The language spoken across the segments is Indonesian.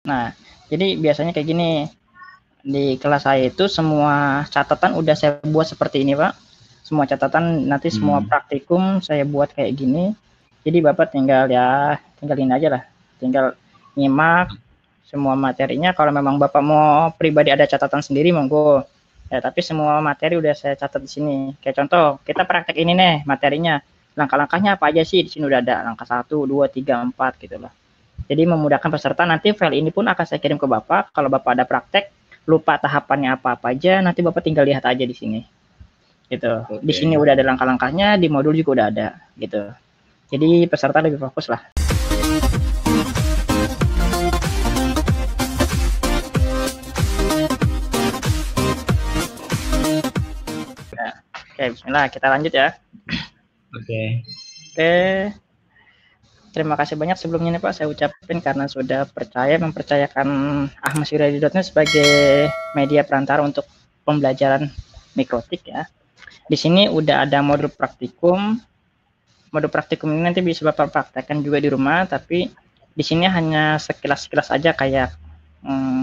Nah, jadi biasanya kayak gini, di kelas saya itu semua catatan udah saya buat seperti ini, Pak. Semua catatan nanti semua praktikum saya buat kayak gini. Jadi Bapak tinggal tinggalin aja lah. Tinggal nyimak semua materinya. Kalau memang Bapak mau pribadi ada catatan sendiri, monggo. Ya, tapi semua materi udah saya catat di sini. Kayak contoh, kita praktek ini nih materinya. Langkah-langkahnya apa aja sih? Di sini udah ada langkah 1, 2, 3, 4 gitu lah. Jadi memudahkan peserta, nanti file ini pun akan saya kirim ke Bapak. Kalau Bapak ada praktek, lupa tahapannya apa-apa aja, nanti Bapak tinggal lihat aja di sini. Gitu. Di sini udah ada langkah-langkahnya, di modul juga udah ada gitu. Jadi peserta lebih fokus lah. Nah, oke, bismillah, kita lanjut ya. Oke. Terima kasih banyak sebelumnya nih Pak, saya ucapin karena sudah mempercayakan ahmadsuryadi.net sebagai media perantara untuk pembelajaran mikrotik ya. Di sini udah ada modul praktikum. Modul praktikum ini nanti bisa Bapak praktekkan juga di rumah, tapi di sini hanya sekilas-sekilas aja kayak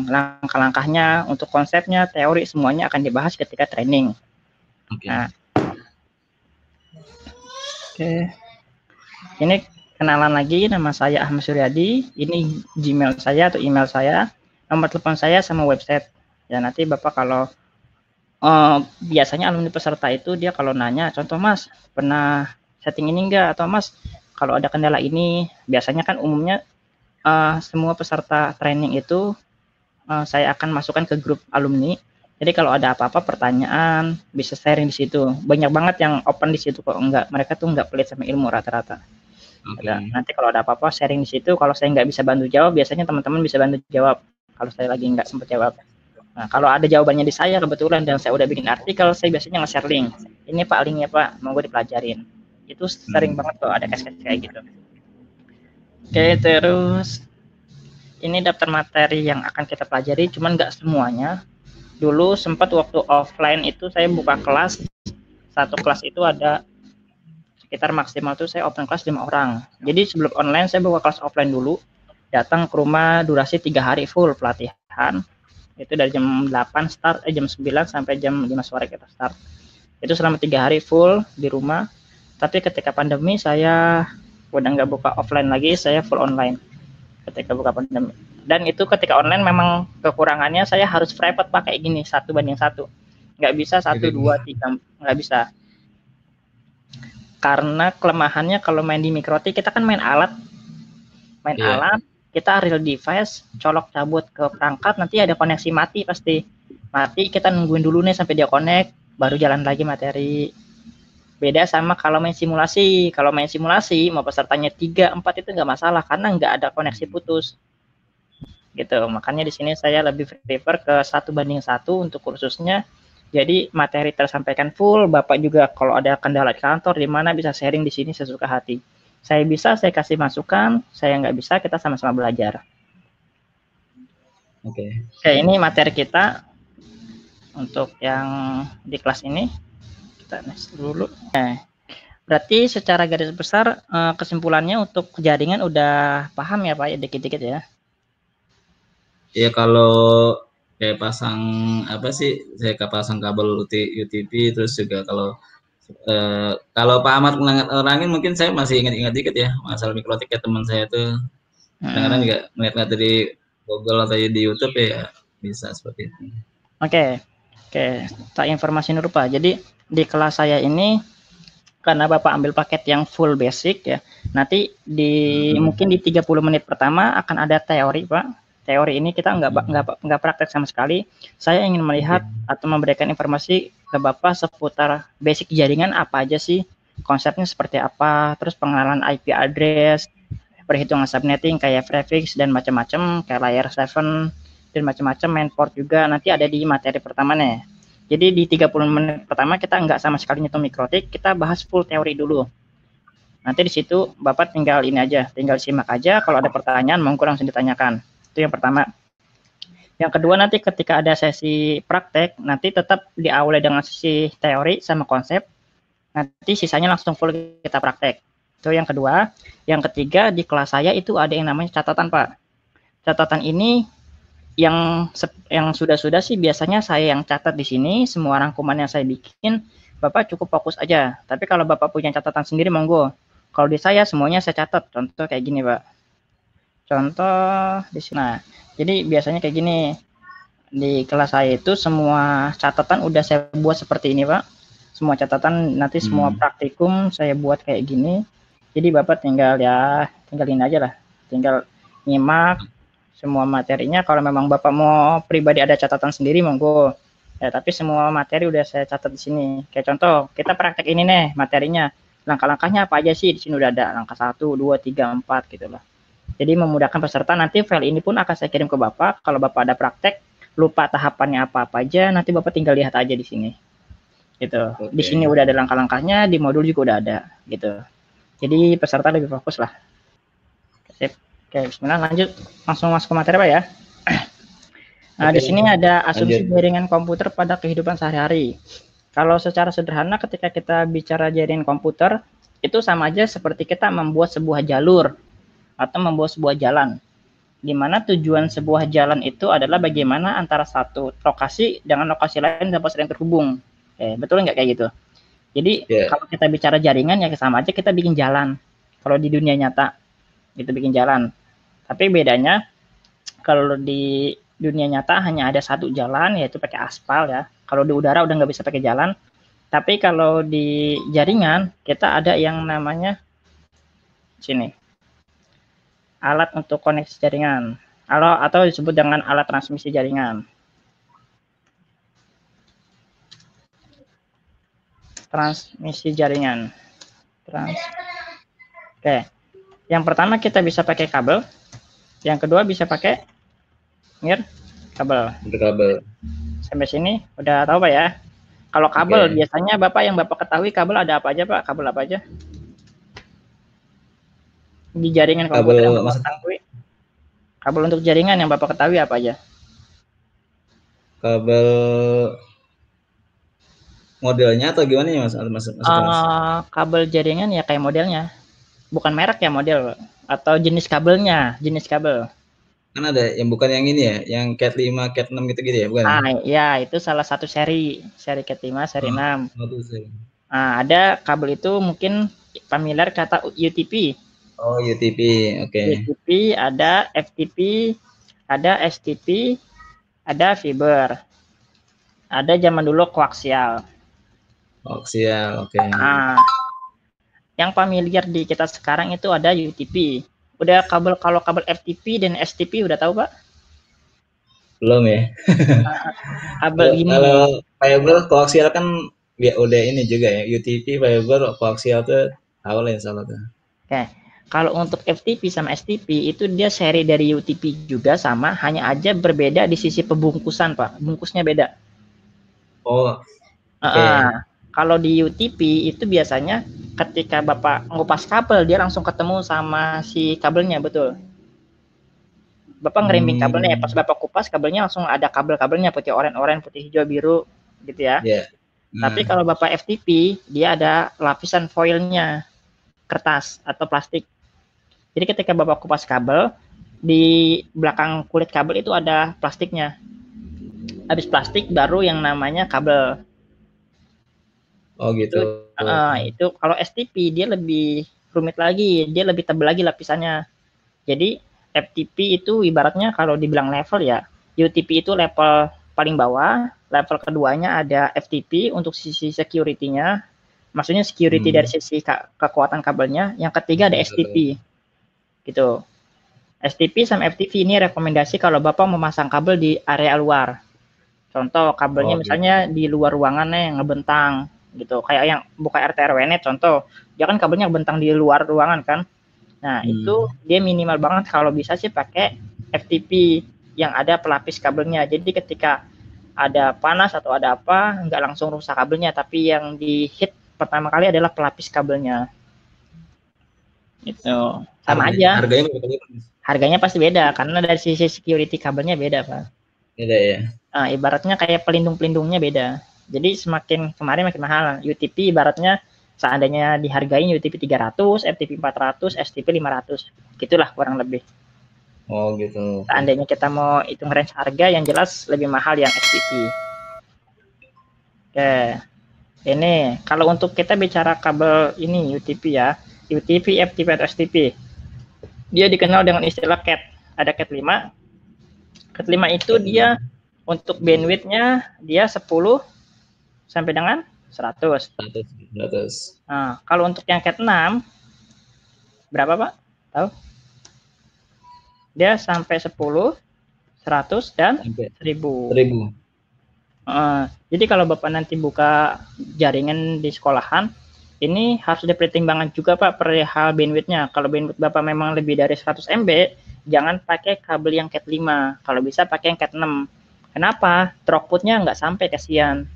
langkah-langkahnya, untuk konsepnya, teori, semuanya akan dibahas ketika training. Nah, ini kenalan lagi, nama saya Ahmad Suryadi, ini Gmail saya atau email saya, nomor telepon saya sama website. Ya nanti Bapak kalau biasanya alumni peserta itu dia kalau nanya, contoh Mas, pernah setting ini enggak? Atau Mas, kalau ada kendala ini, biasanya kan umumnya semua peserta training itu saya akan masukkan ke grup alumni. Jadi kalau ada apa-apa pertanyaan, bisa sharing di situ. Banyak banget yang open di situ kok, enggak. Mereka tuh enggak pelit sama ilmu rata-rata. Nanti kalau ada apa-apa sharing di situ. Kalau saya nggak bisa bantu jawab, biasanya teman-teman bisa bantu jawab. Kalau saya lagi nggak sempat jawab. Nah, kalau ada jawabannya di saya kebetulan dan saya udah bikin artikel, saya biasanya nge-share link. Ini Pak linknya Pak, mau gue dipelajarin. Itu sering banget kok ada case-case kayak gitu. Oke, terus ini daftar materi yang akan kita pelajari, cuman nggak semuanya. Dulu sempat waktu offline itu saya buka kelas, satu kelas itu ada sekitar maksimal tuh saya open kelas 5 orang. Jadi sebelum online saya buka kelas offline dulu, datang ke rumah durasi 3 hari full pelatihan. Itu dari jam 8 start, jam 9 sampai jam 5 sore kita start. Itu selama 3 hari full di rumah. Tapi ketika pandemi saya udah nggak buka offline lagi, saya full online ketika buka pandemi. Dan itu ketika online memang kekurangannya saya harus private pakai gini, 1:1. Nggak bisa 1, 2, 3, nggak bisa. Karena kelemahannya kalau main di mikrotik, kita kan main alat, kita real device, colok cabut ke perangkat, nanti ada koneksi mati pasti. Mati, kita nungguin dulu nih sampai dia connect, baru jalan lagi materi. Beda sama kalau main simulasi. Kalau main simulasi, mau pesertanya 3, 4 itu nggak masalah, karena nggak ada koneksi putus. Gitu, makanya di sini saya lebih prefer ke 1:1 untuk kursusnya. Jadi materi tersampaikan full, Bapak juga kalau ada kendala di kantor, di mana bisa sharing di sini sesuka hati. Saya bisa, saya kasih masukan, saya nggak bisa, kita sama-sama belajar. Oke, ini materi kita untuk yang di kelas ini. Kita next dulu. Berarti secara garis besar kesimpulannya untuk jaringan udah paham ya Pak, ya dikit-dikit ya? Ya kalau kayak pasang apa sih, saya pasang kabel UTP, terus juga kalau Pak Ahmad nerangin mungkin saya masih ingat-ingat dikit ya masalah mikrotik ya, teman saya tuh kadang-kadang juga melihat dari Google atau di YouTube ya bisa seperti itu. Oke, tak informasi dulu Pak. Jadi di kelas saya ini karena Bapak ambil paket yang full basic ya, nanti mungkin di 30 menit pertama akan ada teori Pak. Teori ini kita nggak praktek sama sekali. Saya ingin melihat atau memberikan informasi ke Bapak seputar basic jaringan apa aja sih, konsepnya seperti apa, terus pengenalan IP address, perhitungan subnetting kayak prefix dan macam-macam kayak layer 7 dan macam-macam, main port juga nanti ada di materi pertama nih. Jadi di 30 menit pertama kita nggak sama sekali nyentuh mikrotik, kita bahas full teori dulu. Nanti di situ Bapak tinggal ini aja, tinggal simak aja, kalau ada pertanyaan monggo langsung ditanyakan. Itu yang pertama. Yang kedua nanti ketika ada sesi praktek, nanti tetap diawali dengan sesi teori sama konsep, nanti sisanya langsung full kita praktek. Itu yang kedua. Yang ketiga, di kelas saya itu ada yang namanya catatan Pak. Catatan ini yang sudah-sudah sih biasanya saya yang catat di sini, semua rangkuman yang saya bikin, Bapak cukup fokus aja. Tapi kalau Bapak punya catatan sendiri, monggo. Kalau di saya semuanya saya catat. Contoh kayak gini, Pak. Contoh di sini. Nah, jadi biasanya kayak gini. Di kelas saya itu semua catatan udah saya buat seperti ini, Pak. Semua catatan nanti semua praktikum saya buat kayak gini. Jadi Bapak tinggalin aja lah. Tinggal nyimak semua materinya. Kalau memang Bapak mau pribadi ada catatan sendiri, monggo. Ya, tapi semua materi udah saya catat di sini. Kayak contoh, kita praktek ini nih materinya. Langkah-langkahnya apa aja sih? Di sini udah ada langkah 1, 2, 3, 4 gitu lah. Jadi memudahkan peserta, nanti file ini pun akan saya kirim ke Bapak. Kalau Bapak ada praktek, lupa tahapannya apa-apa aja, nanti Bapak tinggal lihat aja di sini. Gitu. Okay. Di sini udah ada langkah-langkahnya, di modul juga udah ada gitu. Jadi peserta lebih fokus lah. Sip. Oke, bismillah, lanjut langsung masuk ke materi, Pak ya. Nah, di sini ada asumsi jaringan komputer pada kehidupan sehari-hari. Kalau secara sederhana ketika kita bicara jaringan komputer, itu sama aja seperti kita membuat sebuah jalur atau membuat sebuah jalan. Di mana tujuan sebuah jalan itu adalah bagaimana antara satu lokasi dengan lokasi lain dapat saling terhubung. Betul nggak kayak gitu? Jadi kalau kita bicara jaringan ya sama aja kita bikin jalan. Kalau di dunia nyata itu bikin jalan. Tapi bedanya kalau di dunia nyata hanya ada satu jalan, yaitu pakai aspal ya. Kalau di udara udah nggak bisa pakai jalan. Tapi kalau di jaringan kita ada yang namanya sini, alat untuk koneksi jaringan, atau disebut dengan alat transmisi jaringan. Transmisi jaringan. Oke. Yang pertama kita bisa pakai kabel. Yang kedua bisa pakai kabel. Sampai sini udah tahu Pak ya? Kalau kabel biasanya yang Bapak ketahui kabel ada apa aja Pak? Kabel apa aja? Di jaringan komputer yang Bapak ketahui. Kabel untuk jaringan yang Bapak ketahui apa aja? Kabel modelnya atau gimana ya Mas? Kabel jaringan ya kayak modelnya. Bukan merek ya, model atau jenis kabelnya, jenis kabel. Kan ada yang bukan yang ini ya, yang Cat 5, Cat 6 gitu-gitu ya, bukan? Ya, itu salah satu seri Cat 5, seri 6. Ada kabel itu mungkin familiar kata UTP. Oh, UTP, oke. UTP, ada FTP, ada STP, ada fiber. Ada zaman dulu koaksial. Koaksial, oke. Yang familiar di kita sekarang itu ada UTP. Udah kalau kabel FTP dan STP udah tahu Pak? Belum ya. Kabel ini. Kalau fiber koaksial kan ya udah ini juga ya. UTP, fiber, koaksial tuh tahu lah insya Allah tuh. Oke. Kalau untuk FTP sama STP itu dia seri dari UTP juga sama, hanya aja berbeda di sisi pembungkusan Pak. Bungkusnya beda. Oh. Kalau di UTP itu biasanya ketika Bapak ngupas kabel dia langsung ketemu sama si kabelnya, betul. Bapak ngerimbing kabelnya ya, pas Bapak kupas kabelnya langsung ada kabel-kabelnya putih oranye, putih hijau, biru gitu ya. Tapi kalau Bapak FTP dia ada lapisan foilnya, kertas atau plastik. Jadi ketika Bapak kupas kabel di belakang kulit kabel itu ada plastiknya. Habis plastik baru yang namanya kabel. Oh gitu. Itu kalau STP dia lebih rumit lagi, dia lebih tebal lagi lapisannya. Jadi FTP itu ibaratnya kalau dibilang level ya, UTP itu level paling bawah, level keduanya ada FTP untuk sisi security-nya, maksudnya security dari sisi kekuatan kabelnya. Yang ketiga ada STP, gitu. STP sama FTP ini rekomendasi kalau Bapak memasang kabel di area luar. Contoh kabelnya misalnya di luar ruangan yang ngebentang gitu, kayak yang buka RT RW net contoh, dia kan kabelnya bentang di luar ruangan kan. Nah, itu dia minimal banget kalau bisa sih pakai FTP yang ada pelapis kabelnya. Jadi ketika ada panas atau ada apa, nggak langsung rusak kabelnya, tapi yang di hit pertama kali adalah pelapis kabelnya. Itu sama aja. Harganya pasti beda karena dari sisi security kabelnya beda, Pak. Beda ya. Ibaratnya kayak pelindung-pelindungnya beda. Jadi semakin kemarin makin mahal. UTP ibaratnya seandainya dihargain UTP 300, FTP 400, STP 500. Gitulah kurang lebih. Oh gitu. Seandainya kita mau hitung range harga, yang jelas lebih mahal yang STP. Oke, ini kalau untuk kita bicara kabel ini UTP ya, UTP, FTP atau STP, dia dikenal dengan istilah CAT. Ada CAT 5. CAT 5 itu dia untuk bandwidth-nya dia 10 sampai dengan 100. 100. Nah, kalau untuk yang CAT 6 berapa, Pak? Tahu? Dia sampai 10, 100 dan Sampai 1000. 1000. Jadi kalau Bapak nanti buka jaringan di sekolahan, ini harus dipertimbangkan juga Pak perihal bandwidth-nya. Kalau bandwidth Bapak memang lebih dari 100 MB, jangan pakai kabel yang Cat 5. Kalau bisa pakai yang Cat 6. Kenapa? Throughput-nya nggak sampai, kasihan.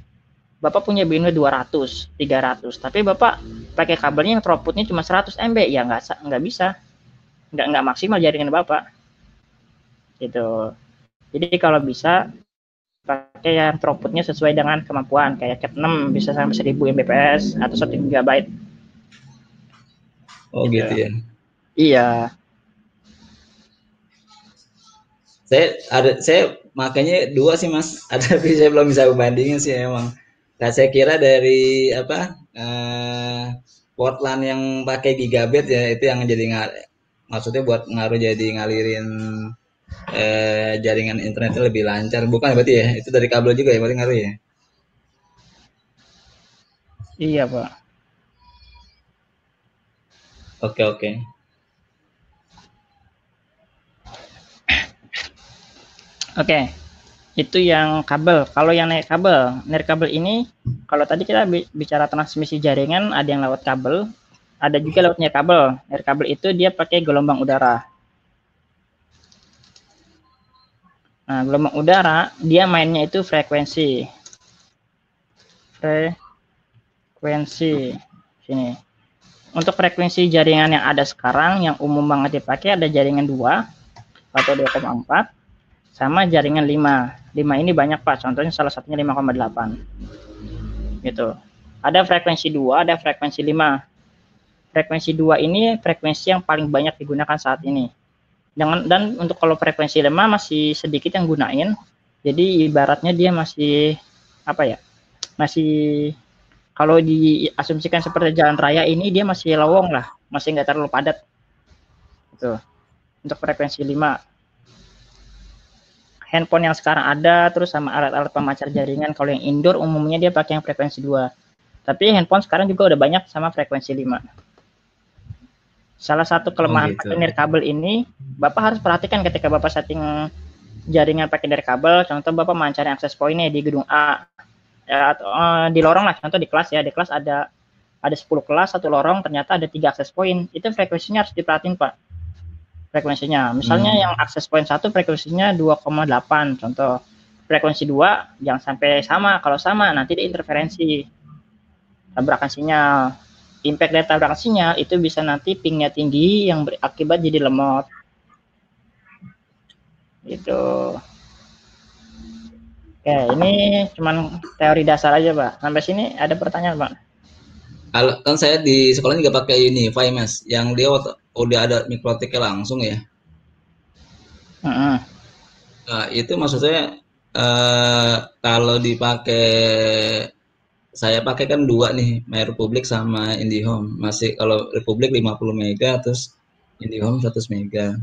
Bapak punya bandwidth 200, 300, tapi Bapak pakai kabelnya yang throughput-nya cuma 100 MB, ya nggak bisa. Nggak maksimal jaringan Bapak. Gitu. Jadi kalau bisa pakai yang throughputnya sesuai dengan kemampuan, kayak Cat 6 bisa sampai 1000 Mbps atau 1 GB. Oh gitu ya. Iya. Saya makanya 2 sih Mas. Ada tapi saya belum bisa bandingin sih emang. Nah, saya kira dari apa port LAN yang pakai gigabit ya itu yang jadi maksudnya buat ngaruh jadi ngalirin jaringan internetnya lebih lancar. Bukan berarti ya? Itu dari kabel juga ya berarti ngaruh ya? Iya, Pak. Oke, oke. Oke. Itu yang kabel. Kalau yang naik kabel ini, kalau tadi kita bicara transmisi jaringan, ada yang lewat kabel, ada juga lewat kabel. Kabel itu dia pakai gelombang udara. Nah, gelombang udara dia mainnya itu frekuensi. Sini. Untuk frekuensi jaringan yang ada sekarang yang umum banget dipakai ada jaringan 2 atau 2,4 sama jaringan 5. 5 ini banyak Pak, contohnya salah satunya 5,8. Gitu. Ada frekuensi 2, ada frekuensi 5. Frekuensi 2 ini frekuensi yang paling banyak digunakan saat ini. Dan untuk kalau frekuensi 5 masih sedikit yang gunain. Jadi ibaratnya dia masih apa ya? Masih kalau diasumsikan seperti jalan raya ini dia masih lowong lah, masih nggak terlalu padat. Gitu. Untuk frekuensi 5. Handphone yang sekarang ada terus sama alat-alat pemancar jaringan kalau yang indoor umumnya dia pakai yang frekuensi 2. Tapi handphone sekarang juga udah banyak sama frekuensi 5. Salah satu kelemahan pakai nirkabel ini, Bapak harus perhatikan ketika Bapak setting jaringan pakai nirkabel, contoh Bapak mencari akses poinnya di gedung A, ya, atau di lorong lah, contoh di kelas ya, di kelas ada 10 kelas, satu lorong, ternyata ada 3 akses poin, itu frekuensinya harus diperhatiin Pak. Frekuensinya, misalnya yang akses poin 1 frekuensinya 2,8, contoh. Frekuensi 2 jangan sampai sama, kalau sama nanti dia interferensi, tabrakan sinyal. Impact dari tabrakan sinyal itu bisa nanti pingnya tinggi yang berakibat jadi lemot. Gitu. Oke, ini cuman teori dasar aja, Pak. Sampai sini ada pertanyaan, Pak? Kalau kan saya di sekolah juga pakai Unify Mas, yang dia udah ada mikrotiknya langsung ya. Nah, itu maksudnya kalau dipakai saya pakai kan 2 nih, My Republic sama IndiHome. Masih kalau Republic 50 mega terus IndiHome 100 mega.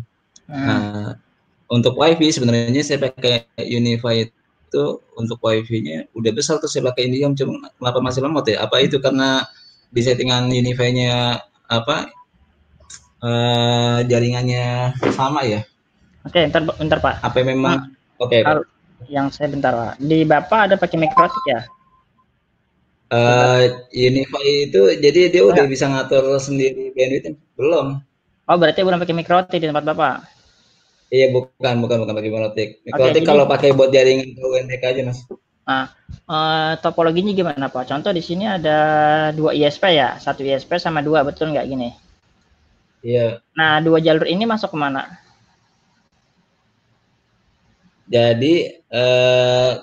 Nah, untuk WiFi sebenarnya saya pakai Unify itu untuk WiFi-nya udah besar tuh saya pakai IndiHome, cuma kenapa masih lemot ya? Apa itu karena di settingan Unify-nya apa jaringannya sama ya? Oke, bentar Pak. Apa memang oke. Yang saya bentar Pak. Di Bapak ada pakai mikrotik ya? Unify itu jadi dia udah bisa ngatur sendiri bandwidth belum? Oh, berarti belum pakai mikrotik di tempat Bapak? Iya, bukan pakai mikrotik. Mikrotik kalau pakai buat jaringan UNTK aja Mas. Nah, topologinya gimana Pak? Contoh di sini ada 2 ISP ya, 1 ISP sama 2, betul nggak gini? Iya. Nah, 2 jalur ini masuk kemana? Jadi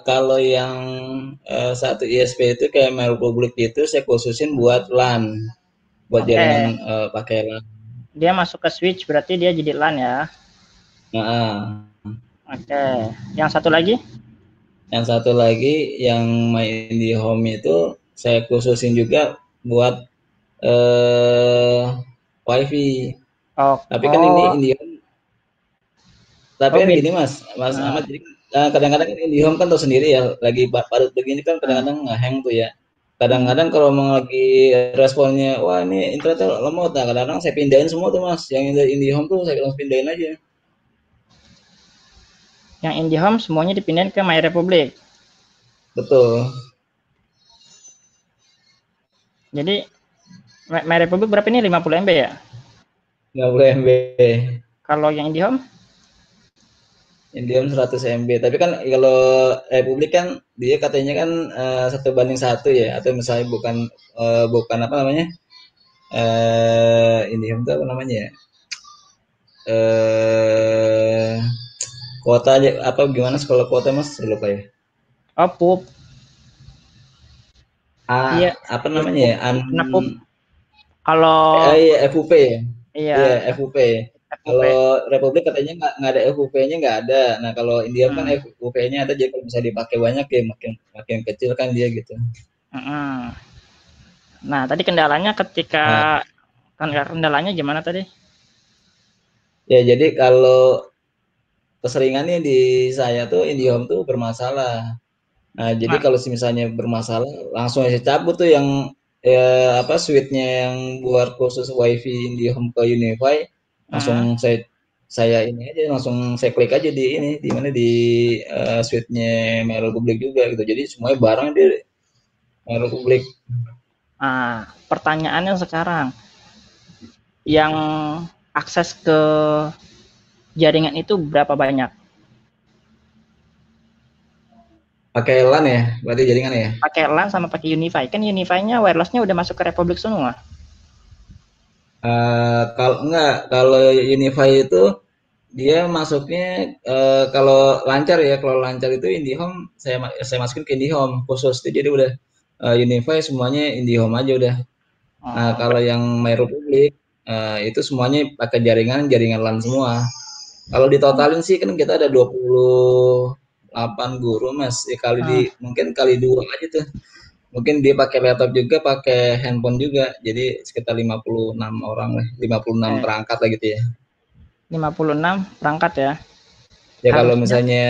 kalau yang 1 ISP itu kayak My Republic itu saya khususin buat LAN, buat jaringan pakai LAN. Dia masuk ke switch berarti dia jadi LAN ya? Nah, Oke. Yang satu lagi? yang satu lagi yang main di home itu saya khususin juga buat wifi. Oh, Tapi kan ini oh, IndiHome. Tapi oh kan beda. gini Mas Nah, Ahmad. Jadi kadang-kadang kan IndiHome kan tahu sendiri ya, lagi padat begini kan nah, kadang-kadang ngehang tuh ya. hmm. Kadang-kadang kalau mau lagi responnya, wah ini internetnya lemot, nah kadang-kadang saya pindahin semua tuh Mas. Yang dari IndiHome tuh saya langsung pindahin aja. Yang IndiHome semuanya dipindahin ke My Republic. Betul. Jadi My Republic berapa ini? 50 MB ya? 50 MB. Kalau yang IndiHome? Indium 100 MB. Tapi kan kalau Republik kan dia katanya kan 1 banding 1 ya, atau misalnya bukan apa namanya, Indium itu apa namanya ya? Eh kuota aja apa gimana sekolah kuota Mas? Saya lupa ya. Oh, PUP. Iya, Apa iya namanya PUP. ya? Nah, PUP. Kalau Iya FUP ya. Iya iya FUP. Kalau FUP. Republik katanya nggak ada FUP-nya, nggak ada. Nah kalau Indium kan Hmm. FUP-nya ada, jadi kalau bisa dipakai banyak ya makin makin kecil kan dia gitu. Hmm. Nah, tadi kendalanya ketika Nah, kendalanya gimana tadi? ya jadi kalau keseringannya di saya tuh IndiHome tuh bermasalah. Nah, jadi Nah, kalau misalnya bermasalah langsung saya cabut tuh yang apa switch-nya yang buat khusus WiFi IndiHome ke UniFi, hmm. langsung saya ini aja langsung saya klik aja di ini di mana di switch-nya Melo Publik juga gitu. Jadi semuanya bareng di Melo Publik. Nah, pertanyaannya sekarang, yang akses ke jaringan itu berapa banyak? Pakai LAN ya, berarti jaringan ya. Pakai LAN sama pakai UniFi. Kan UniFi-nya wireless-nya udah masuk ke Republik semua. Kalau enggak, kalau UniFi itu dia masuknya kalau lancar ya, kalau lancar itu IndiHome saya masukin ke IndiHome khusus. Jadi udah UniFi semuanya IndiHome aja udah. Nah, Oh, kalau yang My Republic itu semuanya pakai jaringan LAN semua. Kalau ditotalin sih kan kita ada 28 guru Mas. Ya kali hmm. mungkin kali dua aja tuh. Mungkin dia pakai laptop juga, pakai handphone juga. Jadi sekitar 56 orang lah, 56 Eh, perangkat lah gitu ya. 56 perangkat ya. Ya kalau Harusnya misalnya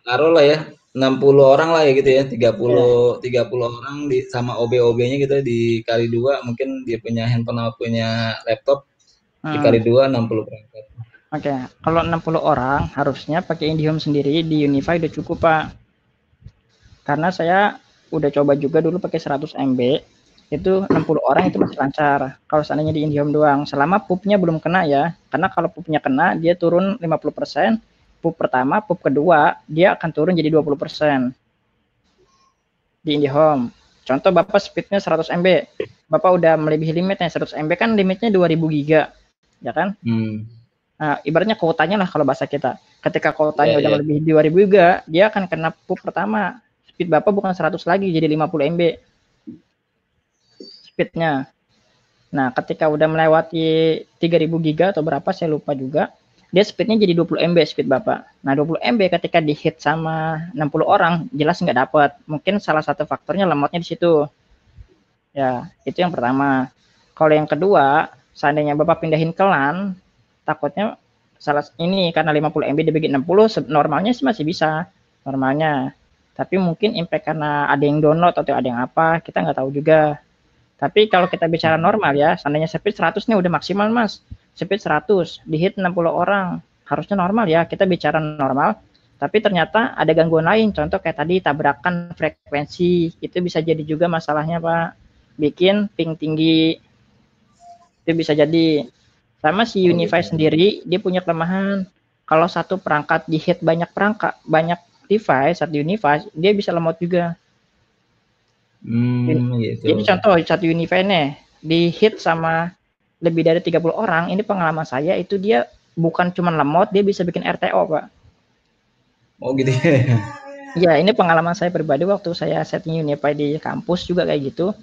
taruh lah ya 60 orang lah ya gitu ya, tiga ya. puluh tiga puluh orang sama OB-OB-nya gitu dikali dua, mungkin dia punya handphone atau punya laptop dikali Hmm. dua 60 perangkat. Oke, kalau 60 orang harusnya pakai IndiHome sendiri di UniFi udah cukup, Pak. Karena saya udah coba juga dulu pakai 100 MB, itu 60 orang itu masih lancar. Kalau seandainya di IndiHome doang, selama PUP-nya belum kena ya. Karena kalau PUP-nya kena, dia turun 50%. PUP pertama, PUP kedua, dia akan turun jadi 20% di IndiHome. Contoh Bapak speednya 100 MB, Bapak udah melebihi limitnya 100 MB kan limitnya 2000 giga, ya kan? Hmm. Nah, ibaratnya kuotanya lah kalau bahasa kita. Ketika Ya, kuotanya udah ya. melebihi 2000 giga, dia akan kena PUP pertama. Speed Bapak bukan 100 lagi, jadi 50 MB speednya. Nah, ketika udah melewati 3000 giga atau berapa saya lupa juga, dia speednya jadi 20 MB speed Bapak. Nah, 20 MB ketika di hit sama 60 orang jelas nggak dapat. Mungkin salah satu faktornya lemotnya di situ. Ya, itu yang pertama. Kalau yang kedua, seandainya Bapak pindahin ke LAN, takutnya salah ini karena 50 MB dibagi 60 normalnya sih masih bisa normalnya. Tapi mungkin impact karena ada yang download atau ada yang apa, kita nggak tahu juga. Tapi kalau kita bicara normal ya, seandainya speed 100 nih udah maksimal Mas. Speed 100, di hit 60 orang. Harusnya normal ya, kita bicara normal. Tapi ternyata ada gangguan lain, contoh kayak tadi tabrakan frekuensi, itu bisa jadi juga masalahnya Pak. Bikin ping tinggi, itu bisa jadi. Sama si Oh UniFi gitu. sendiri, dia punya kelemahan. Kalau satu perangkat di hit banyak device, satu UniFi, dia bisa lemot juga. Gitu. Jadi contoh satu UniFi nih di hit sama lebih dari 30 orang, ini pengalaman saya itu dia bukan cuma lemot, dia bisa bikin RTO, Pak. Oh gitu ya. Iya, ini pengalaman saya pribadi waktu saya setting UniFi di kampus juga kayak gitu.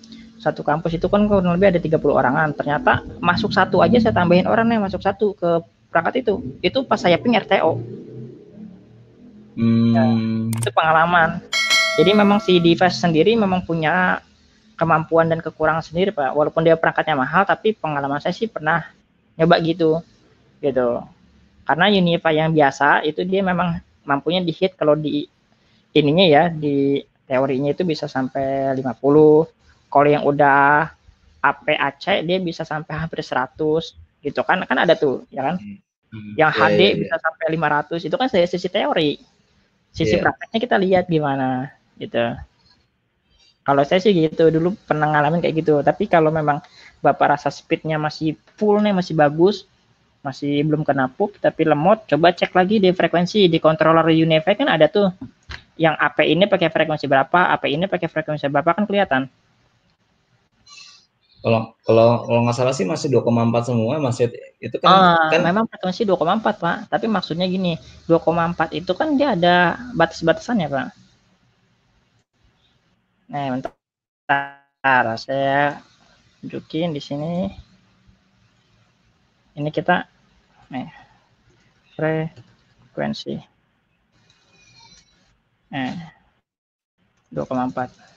Satu kampus itu kan kurang lebih ada 30 orangan. Ternyata masuk satu aja saya tambahin orang nih, masuk satu ke perangkat itu pas saya ping RTO. Ya, itu pengalaman. Jadi memang si device sendiri memang punya kemampuan dan kekurangan sendiri Pak. Walaupun dia perangkatnya mahal, tapi pengalaman saya sih pernah nyoba gitu. Karena UniFi yang biasa itu dia memang mampunya di hit kalau di ininya ya, di teorinya itu bisa sampai 50. Kalau yang udah APAC dia bisa sampai hampir 100 gitu kan ada tuh ya kan. Yang HD bisa sampai 500 itu kan dari sisi teori. Sisi prakteknya kita lihat gimana gitu. Kalau saya sih gitu, dulu pernah ngalamin kayak gitu. Tapi kalau memang Bapak rasa speednya masih full nih, masih bagus, masih belum kena puk, tapi lemot, coba cek lagi di frekuensi. Di controller UniFi kan ada tuh, yang AP ini pakai frekuensi berapa, AP ini pakai frekuensi berapa, kan kelihatan. Kalau nggak salah sih masih 2,4 semua, masih itu kan memang frekuensi 2,4 Pak, tapi maksudnya gini, 2,4 itu kan dia ada batas-batasannya Pak. Nah, bentar, saya tunjukin di sini. Ini kita frekuensi 2,4.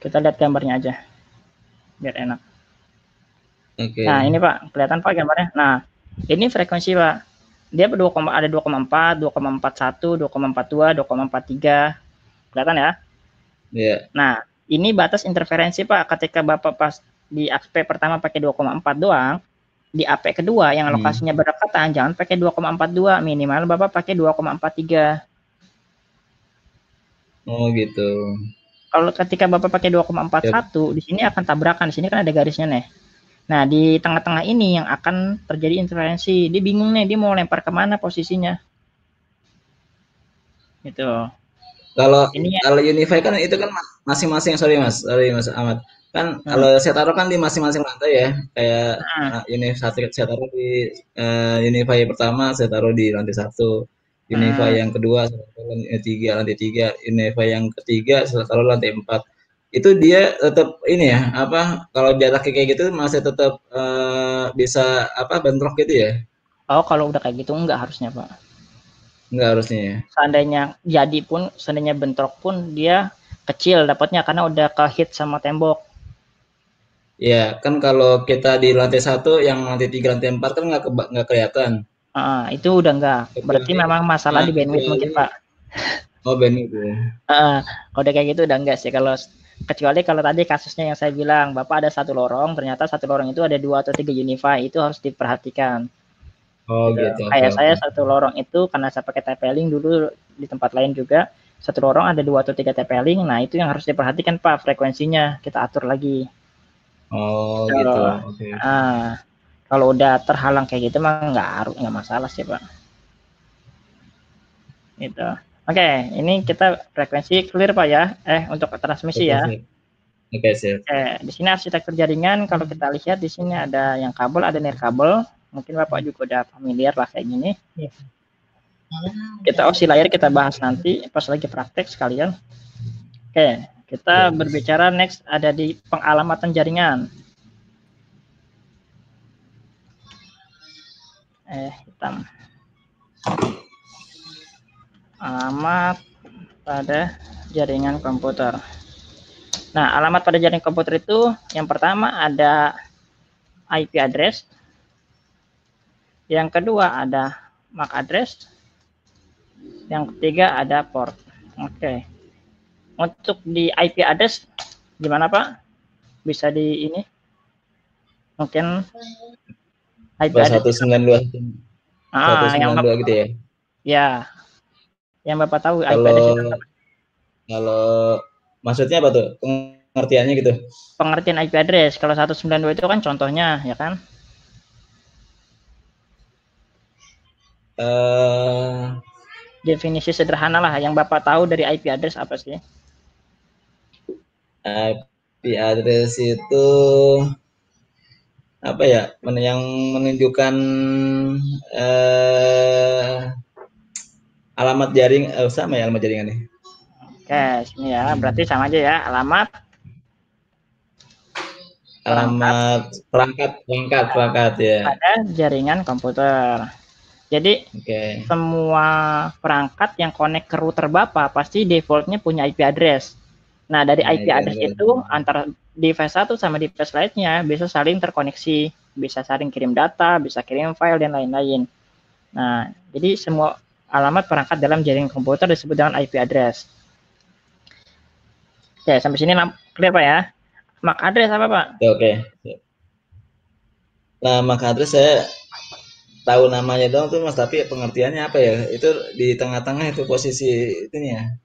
Kita lihat gambarnya aja biar enak. Nah ini Pak, kelihatan Pak gambarnya. Nah ini frekuensi Pak, dia ada 2,4, 2,41, 2,42, 2,43, kelihatan ya? Iya. Nah ini batas interferensi Pak. Ketika Bapak pas di AP pertama pakai 2,4 doang, di AP kedua yang lokasinya berdekatan jangan pakai 2,42, minimal Bapak pakai 2,43. Oh gitu. Kalau ketika Bapak pakai 2,41, di sini akan tabrakan. Di sini kan ada garisnya nih. Nah, di tengah-tengah ini yang akan terjadi interferensi. Dia bingung nih, dia mau lempar kemana posisinya. Gitu. Kalau UniFi kan itu kan masing-masing, sorry Mas Ahmad. Kan kalau saya taruh kan di masing-masing lantai ya. Kayak UniFi saya taruh di UniFi pertama saya taruh di lantai 1. UniFi yang kedua saya taruh lantai 3, UniFi yang ketiga saya taruh lantai 4. Itu dia tetap ini ya, kalau jarak kayak gitu masih tetap bisa bentrok gitu ya? Oh, kalau udah kayak gitu enggak harusnya, Pak. Enggak harusnya ya. Seandainya bentrok pun dia kecil dapatnya karena udah ke hit sama tembok. Ya, kan kalau kita di lantai 1, yang lantai 3, lantai 4 kan nggak kelihatan. Itu udah enggak. Berarti memang masalah di bandwidth mungkin, Pak. Oh, bandwidth ya. Kalau udah kayak gitu udah enggak sih. Kecuali kalau tadi kasusnya yang saya bilang, Bapak ada satu lorong, ternyata satu lorong itu ada 2 atau 3 UniFi, itu harus diperhatikan. Oh gitu. Kayak saya satu lorong itu karena saya pakai TP-Link dulu di tempat lain juga, satu lorong ada 2 atau 3 TP-Link, nah itu yang harus diperhatikan Pak, frekuensinya kita atur lagi. Oh gitu. Okay. Kalau udah terhalang kayak gitu mah nggak masalah sih Pak. Gitu. Oke, ini kita frekuensi clear Pak ya. Untuk transmisi ya. Oke, siap. Di sini arsitektur jaringan, kalau kita lihat di sini ada yang kabel, ada nirkabel. Mungkin Bapak juga udah familiar lah kayak gini. Kita opsi layar kita bahas nanti pas lagi praktek sekalian. Oke, kita berbicara next ada di pengalamatan jaringan. Hitam. Alamat pada jaringan komputer. Nah, alamat pada jaringan komputer itu yang pertama ada IP address. Yang kedua ada MAC address. Yang ketiga ada port. Oke. Untuk di IP address gimana Pak? Bisa di ini? Mungkin IP address 192. 192 gitu ya? Ya. Yang Bapak tahu IP address itu apa? Kalau maksudnya apa tuh? Pengertiannya gitu? Pengertian IP address. Kalau 192 itu kan contohnya, ya kan? Definisi sederhana lah yang Bapak tahu dari IP address apa sih? IP address itu apa ya? Yang menunjukkan alamat jaring sama ya alamat jaringan nih. Oke, sini ya. Berarti sama aja ya, alamat perangkat perangkat ya. pada jaringan komputer. Jadi semua perangkat yang connect ke router Bapak pasti defaultnya punya IP address. Nah, dari IP address itu antara device satu sama device lainnya bisa saling terkoneksi, bisa saling kirim data, bisa kirim file dan lain-lain. Nah, jadi semua alamat perangkat dalam jaringan komputer disebut dengan IP address. Oke, sampai sini clear Pak ya? MAC address apa Pak? Oke. Nah, MAC address saya tahu namanya dong tuh Mas, tapi pengertiannya apa ya? Itu di tengah-tengah itu posisi itunya.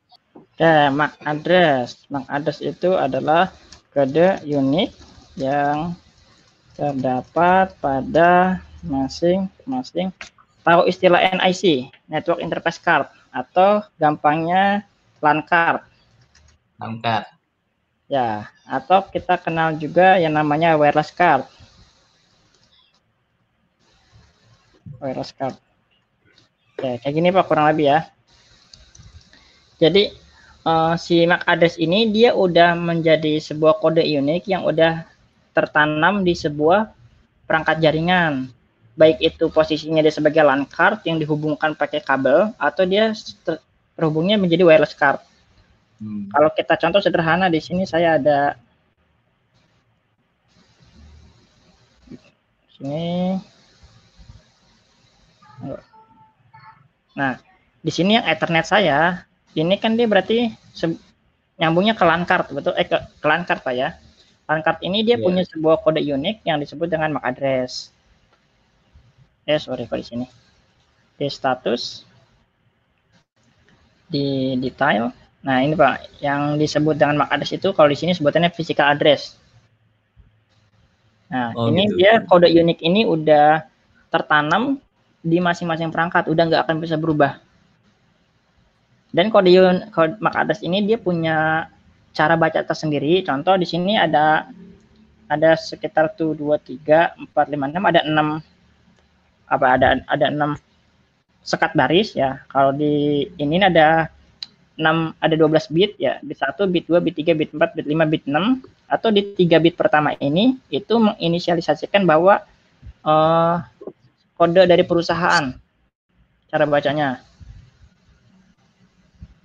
Ya, MAC address. MAC address itu adalah kode unik yang terdapat pada masing-masing. Tahu istilah NIC, Network Interface Card, atau gampangnya LAN card. LAN card. Ya, atau kita kenal juga yang namanya wireless card. Wireless card. Oke, kayak gini Pak kurang lebih ya. Jadi si MAC address ini dia udah menjadi sebuah kode unik yang udah tertanam di sebuah perangkat jaringan. Baik itu posisinya dia sebagai LAN card yang dihubungkan pakai kabel atau dia terhubungnya menjadi wireless card. Kalau kita contoh sederhana di sini saya ada sini. Nah, di sini yang Ethernet saya, ini kan dia berarti nyambungnya ke LAN card, betul? Ke LAN card Pak ya. LAN card ini dia punya sebuah kode unik yang disebut dengan MAC address. Sorry Pak di sini. Di status, di detail. Nah, ini Pak, yang disebut dengan MAC address itu kalau di sini sebutannya physical address. Nah, ini gitu. Dia kode unik ini udah tertanam di masing-masing perangkat, udah nggak akan bisa berubah. Dan kode MAC address ini dia punya cara baca tersendiri. Contoh di sini ada sekitar tuh 2, 3, 4, 5, 6, ada 6 ada 6 sekat baris ya. Kalau di ini ada 12 bit ya, bit 1, bit 2, bit 3, bit 4, bit 5, bit 6, atau di 3 bit pertama ini itu menginisialisasikan bahwa kode dari perusahaan cara bacanya.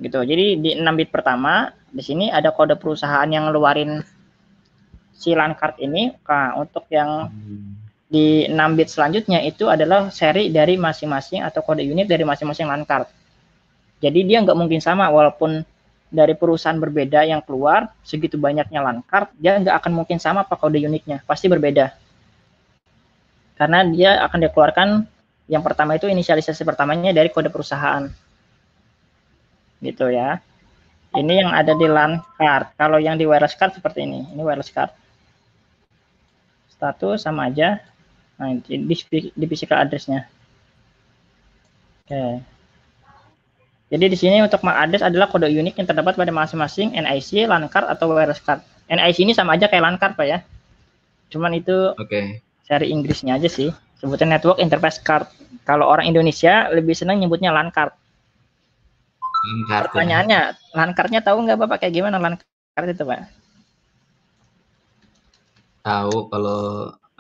Gitu. Jadi di 6 bit pertama di sini ada kode perusahaan yang ngeluarin si LAN card ini. Nah, untuk yang di 6 bit selanjutnya itu adalah seri dari masing-masing atau kode unit dari masing-masing LAN card. Jadi dia nggak mungkin sama, walaupun dari perusahaan berbeda yang keluar segitu banyaknya LAN card, dia nggak akan mungkin sama pak kode uniknya, pasti berbeda. Karena dia akan dikeluarkan yang pertama itu inisialisasi pertamanya dari kode perusahaan. Gitu ya. Ini yang ada di LAN card. Kalau yang di wireless card seperti ini wireless card. Status sama aja. Nah, di physical address-nya. Oke. Jadi di sini untuk MAC address adalah kode unik yang terdapat pada masing-masing NIC, LAN card atau wireless card. NIC ini sama aja kayak LAN card Pak ya. Cuman itu seri Inggrisnya aja sih. Sebutnya Network Interface Card. Kalau orang Indonesia lebih senang nyebutnya LAN card. Pertanyaannya, LAN card-nya tahu nggak Bapak kayak gimana LAN card itu Pak? Tahu kalau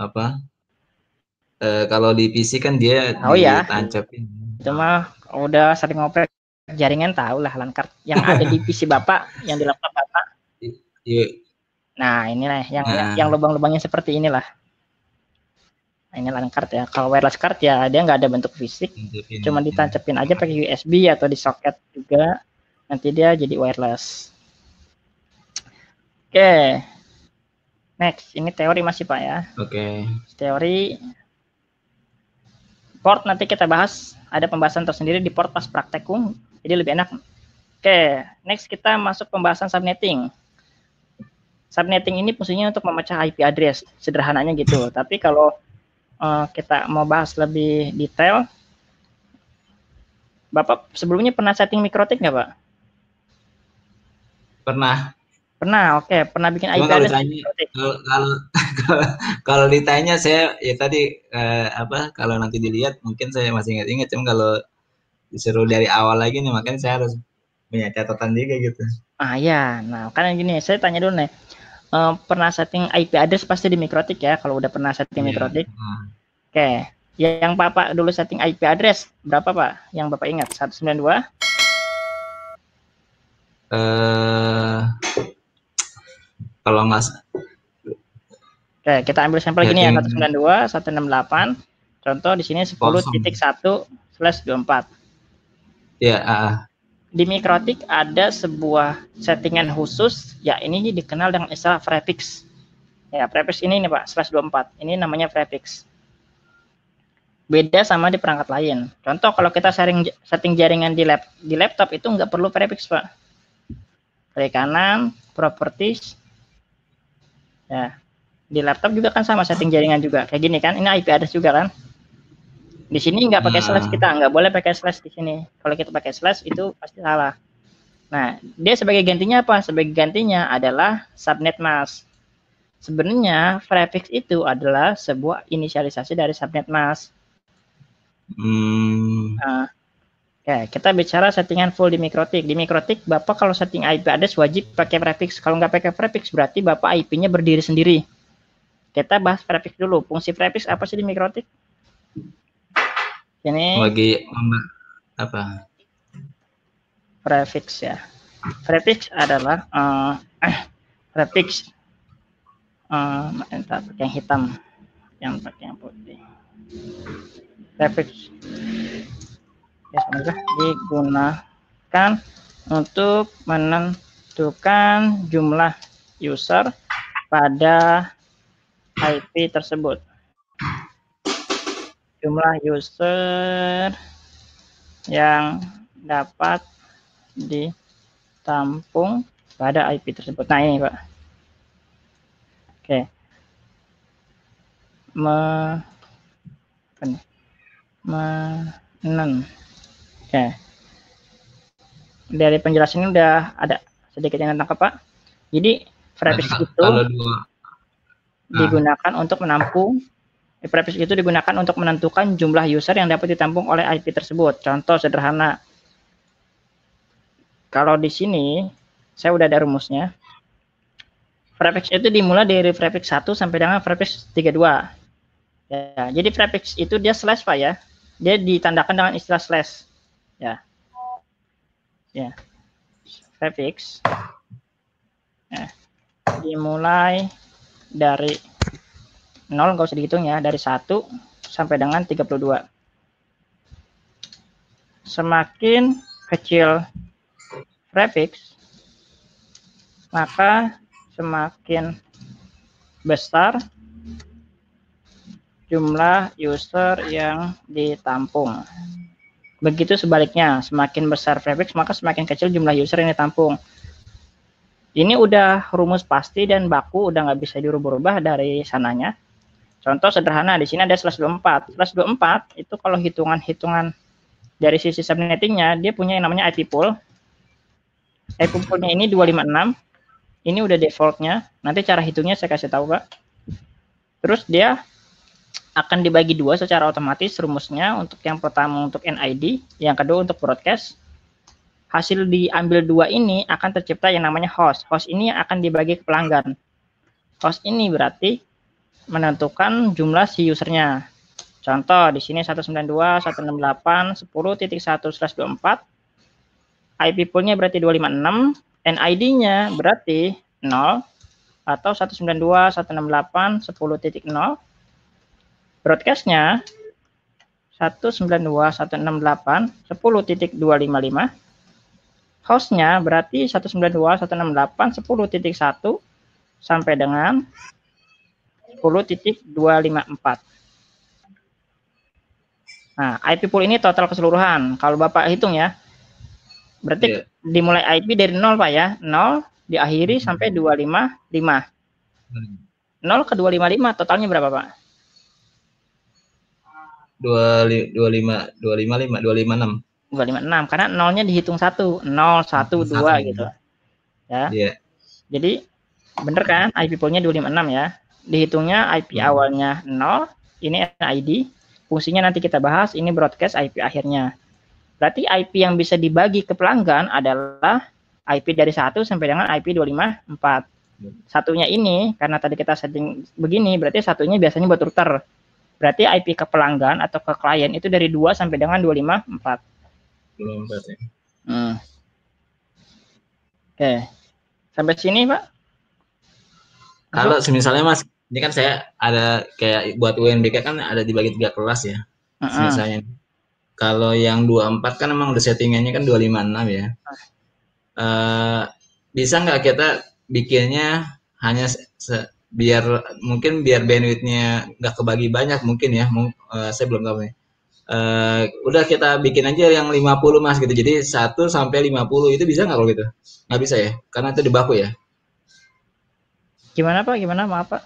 apa? Kalau di PC kan dia ditancapin. Itu mah udah sering ngoprek jaringan tahu lah LAN card yang ada di PC Bapak, yang di laptop Bapak. Nah, inilah yang lubang-lubangnya seperti inilah. Nah, ini LAN card ya. Kalau wireless card ya dia nggak ada bentuk fisik, cuma ditancapin aja pakai USB atau di soket juga. Nanti dia jadi wireless. Oke. Next, ini teori masih Pak ya. Teori port nanti kita bahas, ada pembahasan tersendiri di port pas praktekum, jadi lebih enak. Oke, next kita masuk pembahasan subnetting. Subnetting ini fungsinya untuk memecah IP address, sederhananya gitu. Tapi kalau kita mau bahas lebih detail, Bapak sebelumnya pernah setting mikrotik nggak Pak? Pernah. Pernah, oke. Pernah bikin IP address mikrotik? Kalau ditanya saya ya tadi kalau nanti dilihat mungkin saya masih ingat-ingat, cuma kalau disuruh dari awal lagi nih makanya saya harus punya catatan juga gitu. Ya, nah kan gini, saya tanya dulu nih. pernah setting IP address pasti di Mikrotik ya, kalau udah pernah setting Mikrotik. Oke, yang Bapak dulu setting IP address berapa Pak? Yang Bapak ingat? 192? Kalau nggak. Oke, kita ambil sampel gini ya, 192, 168. Contoh di sini 10.1/24. Ya. Di Mikrotik ada sebuah settingan khusus, ya ini dikenal dengan istilah prefix. Ya, prefix ini nih Pak, /24. Ini namanya prefix. Beda sama di perangkat lain. Contoh kalau kita setting jaringan di laptop itu nggak perlu prefix Pak. Klik kanan, properties. Ya, di laptop juga kan sama setting jaringan juga. Kayak gini kan, ini IP address juga kan. Di sini nggak pakai slash, kita nggak boleh pakai slash di sini. Kalau kita pakai slash itu pasti salah. Nah, dia sebagai gantinya apa? Sebagai gantinya adalah subnet mask. Sebenarnya prefix itu adalah sebuah inisialisasi dari subnet mask. Nah, oke, kita bicara settingan full di Mikrotik. Di Mikrotik, Bapak kalau setting IP address wajib pakai prefix. Kalau nggak pakai prefix, berarti Bapak IP-nya berdiri sendiri. Kita bahas prefix dulu. Fungsi prefix apa sih di Mikrotik? Ini bagi apa? Prefix ya. Prefix adalah prefix. Entah pakai yang hitam, yang pakai yang putih. Prefix ya, digunakan untuk menentukan jumlah user pada IP tersebut. Jumlah user yang dapat ditampung pada IP tersebut. Nah ini Pak. Oke. Oke. Dari penjelasan ini udah ada sedikit yang tangkap Pak. Jadi prefix itu digunakan untuk menampung. Prefix itu digunakan untuk menentukan jumlah user yang dapat ditampung oleh IP tersebut. Contoh sederhana. Kalau di sini, saya udah ada rumusnya. Prefix itu dimulai dari prefix 1 sampai dengan prefix 32. Ya, jadi prefix itu dia slash Pak ya. Dia ditandakan dengan istilah slash. Ya. Ya. Prefix. Ya. Dimulai dari 0, nggak usah dihitung ya, dari 1 sampai dengan 32. Semakin kecil prefix, maka semakin besar jumlah user yang ditampung. Begitu sebaliknya, semakin besar prefix, maka semakin kecil jumlah user yang ditampung. Ini udah rumus pasti dan baku, udah nggak bisa dirubah-rubah dari sananya. Contoh sederhana, di sini ada /24. /24 itu kalau hitungan-hitungan dari sisi subnettingnya, dia punya yang namanya IP pool. IP poolnya ini 256. Ini udah defaultnya. Nanti cara hitungnya saya kasih tahu Pak. Terus dia akan dibagi dua secara otomatis rumusnya. Untuk yang pertama untuk NID, yang kedua untuk broadcast. Hasil diambil dua ini akan tercipta yang namanya host. Host ini akan dibagi ke pelanggan. Host ini berarti menentukan jumlah si usernya. Contoh di sini 192.168.10.1/24. IP poolnya berarti 256, NID-nya berarti 0 atau 192.168.10.0. Broadcast-nya 192.168.10.255. Host-nya berarti 192.168.10.1 sampai dengan 10.254. Nah, IP pool ini total keseluruhan. Kalau Bapak hitung ya, berarti dimulai IP dari 0 Pak ya. 0 diakhiri sampai 255. 0 ke 255 totalnya berapa Pak? 256. Karena 0-nya dihitung 1. 0, 1, 2 gitu. Ya. Jadi bener kan IP pool-nya 256 ya. Dihitungnya IP awalnya 0, ini NID, fungsinya nanti kita bahas, ini broadcast IP akhirnya. Berarti IP yang bisa dibagi ke pelanggan adalah IP dari 1 sampai dengan IP 254. Satunya ini, karena tadi kita setting begini, berarti satunya biasanya buat router. Berarti IP ke pelanggan atau ke klien itu dari 2 sampai dengan 254. 254 ya. Oke. Sampai sini, Pak? Kalau misalnya Mas, ini kan saya ada kayak buat UNBK kan ada dibagi 3 kelas ya. Misalnya kalau yang 24 kan emang udah settingannya kan 256 ya. Bisa nggak kita bikinnya hanya biar mungkin biar bandwidthnya nggak kebagi banyak mungkin ya. Saya belum tahu nih. Udah kita bikin aja yang 50 Mas gitu. Jadi 1 sampai 50 itu bisa nggak kalau gitu? Nggak bisa ya? Karena itu di baku ya. Gimana Pak? Gimana? Maaf Pak.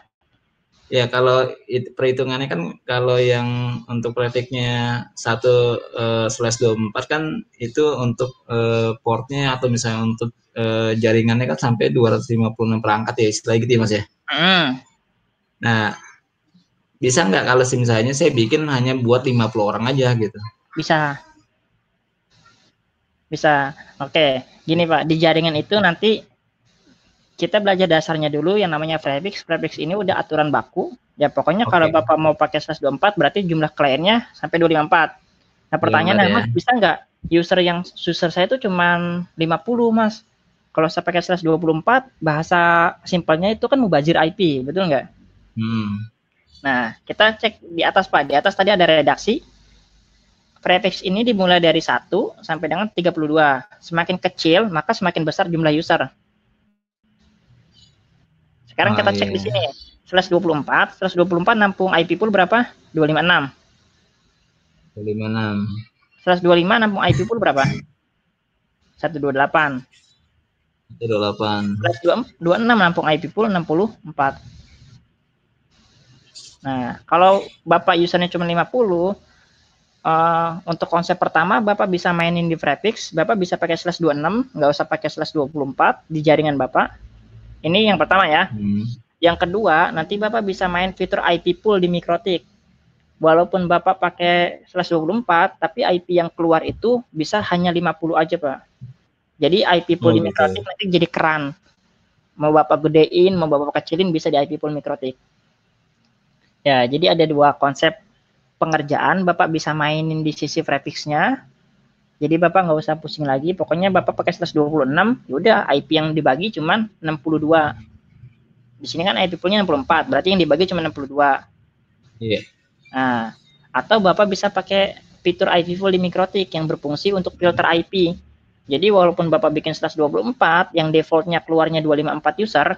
Ya kalau perhitungannya kan kalau yang untuk prefiknya 1/24 kan itu untuk portnya atau misalnya untuk jaringannya kan sampai 256 perangkat ya istilahnya gitu ya Mas ya. Nah bisa nggak kalau misalnya saya bikin hanya buat 50 orang aja gitu? Bisa. Bisa. Oke, gini Pak, di jaringan itu nanti kita belajar dasarnya dulu yang namanya prefix. Prefix ini udah aturan baku. Ya pokoknya kalau Bapak mau pakai 124 berarti jumlah kliennya sampai 254. Nah pertanyaannya Mas, bisa nggak user saya itu cuma 50 Mas? Kalau saya pakai 124, bahasa simpelnya itu kan mubazir IP, betul nggak? Nah, kita cek di atas Pak. Di atas tadi ada redaksi. Prefix ini dimulai dari 1 sampai dengan 32. Semakin kecil, maka semakin besar jumlah user. Sekarang kita cek di sini. 124 nampung IP pool berapa? 256. 256. 125 nampung IP pool berapa? 128. 128. 26 nampung IP pool 64. Nah, kalau Bapak usernya cuma 50, untuk konsep pertama Bapak bisa mainin di prefix, Bapak bisa pakai /26, nggak usah pakai /24 di jaringan Bapak. Ini yang pertama ya. Yang kedua, nanti Bapak bisa main fitur IP pool di Mikrotik. Walaupun Bapak pakai /24, tapi IP yang keluar itu bisa hanya 50 aja, Pak. Jadi IP pool di Mikrotik nanti jadi keran. Mau Bapak gedein, mau Bapak kecilin bisa di IP pool Mikrotik. Ya, jadi ada 2 konsep pengerjaan. Bapak bisa mainin di sisi prefixnya. Jadi Bapak nggak usah pusing lagi. Pokoknya Bapak pakai /26, yaudah IP yang dibagi cuman 62. Di sini kan IP poolnya 64, berarti yang dibagi cuma 62. Iya. Nah, atau Bapak bisa pakai fitur IP pool di Mikrotik yang berfungsi untuk filter IP. Jadi walaupun Bapak bikin /24, yang defaultnya keluarnya 254 user,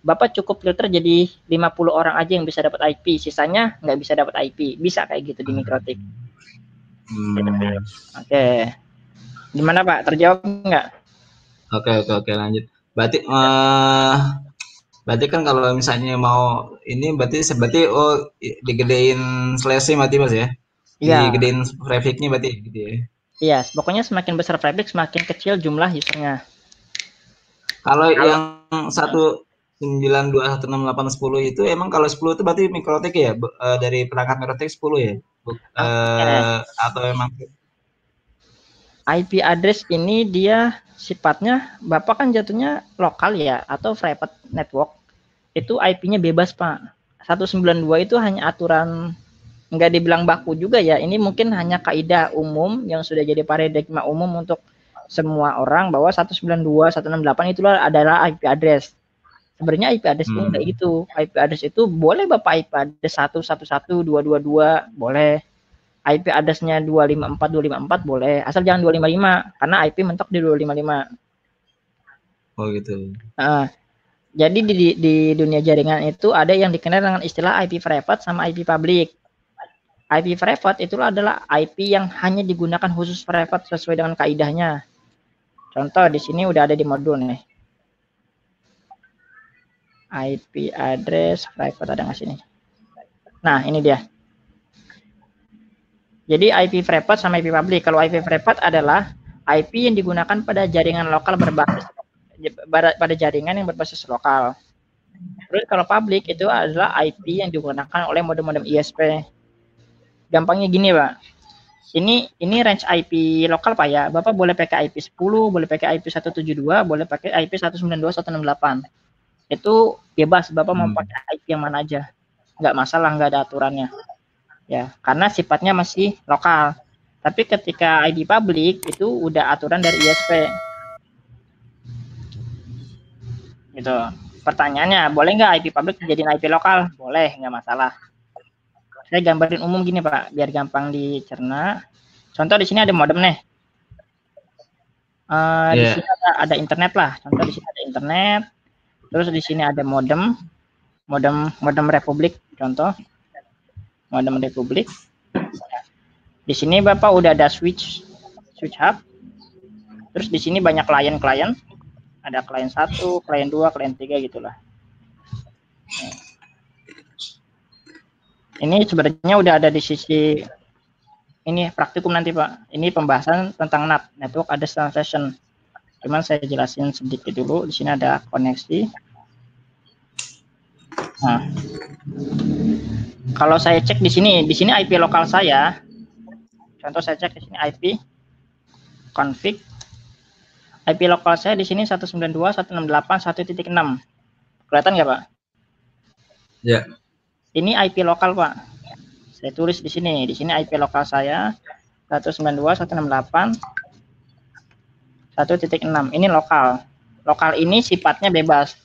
Bapak cukup filter jadi 50 orang aja yang bisa dapat IP, sisanya nggak bisa dapat IP. Bisa kayak gitu di Mikrotik. Oke. Gimana Pak? Terjawab nggak? Oke, lanjut. Berarti kan kalau misalnya mau ini berarti digedein slash-nya berarti Mas ya? Iya. Digedein prefix-nya berarti gitu ya? Iya, pokoknya semakin besar prefix semakin kecil jumlah usernya. Kalau yang 192.168.10 itu emang kalau 10 itu berarti Mikrotik ya? Dari perangkat Mikrotik 10 ya? Atau emang IP address ini dia sifatnya Bapak kan jatuhnya lokal ya atau private network. Itu IP-nya bebas, Pak. 192 itu hanya aturan, nggak dibilang baku juga ya. Ini mungkin hanya kaidah umum yang sudah jadi paradigma umum untuk semua orang bahwa 192, 168 itulah adalah IP address. Sebenarnya IP address itu kayak gitu. IP address itu boleh Bapak IP address 111, 222 boleh. IP address-nya 254 boleh, asal jangan 255 karena IP mentok di 255. Oh gitu. Jadi di dunia jaringan itu ada yang dikenal dengan istilah IP private sama IP public. IP private itu adalah IP yang hanya digunakan khusus private sesuai dengan kaidahnya. Contoh di sini udah ada di modul nih. IP address private ada nggak sini? Nah ini dia. Jadi IP private sama IP public. Kalau IP private adalah IP yang digunakan pada jaringan lokal pada jaringan yang berbasis lokal. Terus kalau public itu adalah IP yang digunakan oleh modem-modem ISP. Gampangnya gini, Pak. Ini range IP lokal, Pak ya. Bapak boleh pakai IP 10, boleh pakai IP 172, boleh pakai IP 192, 168. Itu bebas, Bapak mau pakai IP yang mana aja. Nggak masalah, nggak ada aturannya. Ya, karena sifatnya masih lokal. Tapi ketika IP publik itu udah aturan dari ISP. Gitu. Pertanyaannya, boleh nggak IP publik jadi IP lokal? Boleh, nggak masalah. Saya gambarin umum gini Pak, biar gampang dicerna. Contoh di sini ada modem nih. Di sini ada internet lah. Contoh di sini ada internet. Terus di sini ada modem Republik. Contoh modem Republik. Di sini Bapak udah ada switch hub. Terus di sini banyak klien. Ada klien 1, klien 2, klien 3 gitulah. Ini sebenarnya udah ada di sisi ini praktikum nanti Pak. Ini pembahasan tentang NAT, Network Address Translation. Cuman saya jelasin sedikit dulu. Di sini ada koneksi. Nah, kalau saya cek di sini IP lokal saya. Contoh saya cek di sini IP config. IP lokal saya di sini 192.168.1.6. Kelihatan nggak Pak? Ya. Ini IP lokal Pak. Saya tulis di sini. Di sini IP lokal saya 192.168.1.6. Ini lokal. Lokal ini sifatnya bebas.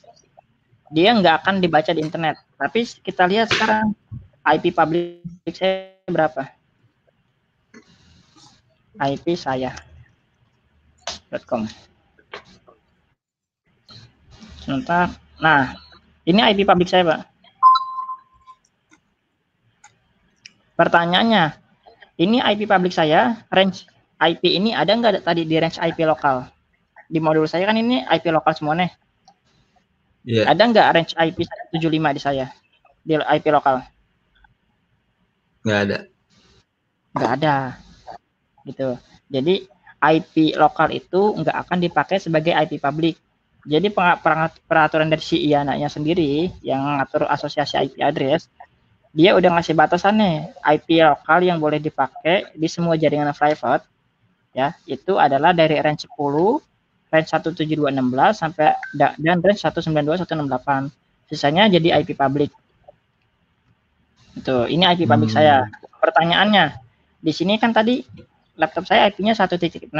Dia nggak akan dibaca di internet. Tapi kita lihat sekarang IP publik saya berapa? IP saya .com. Sebentar. Nah, ini IP publik saya, Pak. Pertanyaannya, ini IP publik saya, range IP ini ada nggak tadi di range IP lokal? Di modul saya kan ini IP lokal semua nih. Yeah. Ada nggak range IP 175 di saya? Di IP lokal? Nggak ada. Nggak ada. Gitu. Jadi IP lokal itu nggak akan dipakai sebagai IP publik. Jadi peraturan dari si IANA-nya sendiri yang ngatur asosiasi IP address, dia udah ngasih batasan nih, IP lokal yang boleh dipakai di semua jaringan private, ya, itu adalah dari range 10, range 172.16 sampai dan range 192.168. Sisanya jadi IP publik. Itu, ini IP publik saya. Pertanyaannya, di sini kan tadi laptop saya IP-nya 1.6.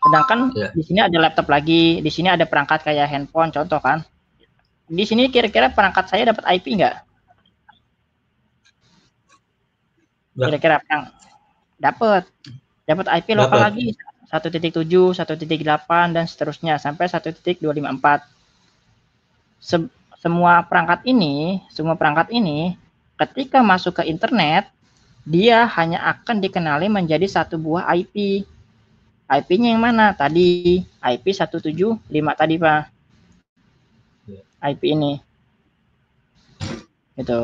Sedangkan di sini ada laptop lagi, di sini ada perangkat kayak handphone contoh kan. Di sini kira-kira perangkat saya dapat IP nggak? Kira-kira yang dapat IP lokal lagi 1.7, 1.8 dan seterusnya sampai 1.254. Semua perangkat ini ketika masuk ke internet dia hanya akan dikenali menjadi satu buah IP. IP-nya yang mana? Tadi IP 175 tadi Pak. IP ini. Gitu.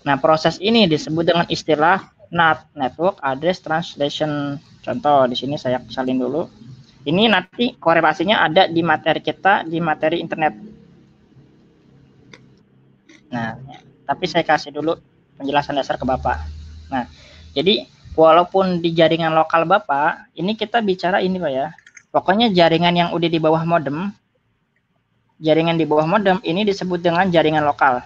Nah, proses ini disebut dengan istilah NAT, Network Address Translation. Contoh di sini saya salin dulu. Ini nanti korelasinya ada di materi kita di materi internet. Nah, tapi saya kasih dulu penjelasan dasar ke Bapak. Nah, jadi walaupun di jaringan lokal Bapak, ini kita bicara ini Pak ya. Pokoknya jaringan yang udah di bawah modem, ini disebut dengan jaringan lokal.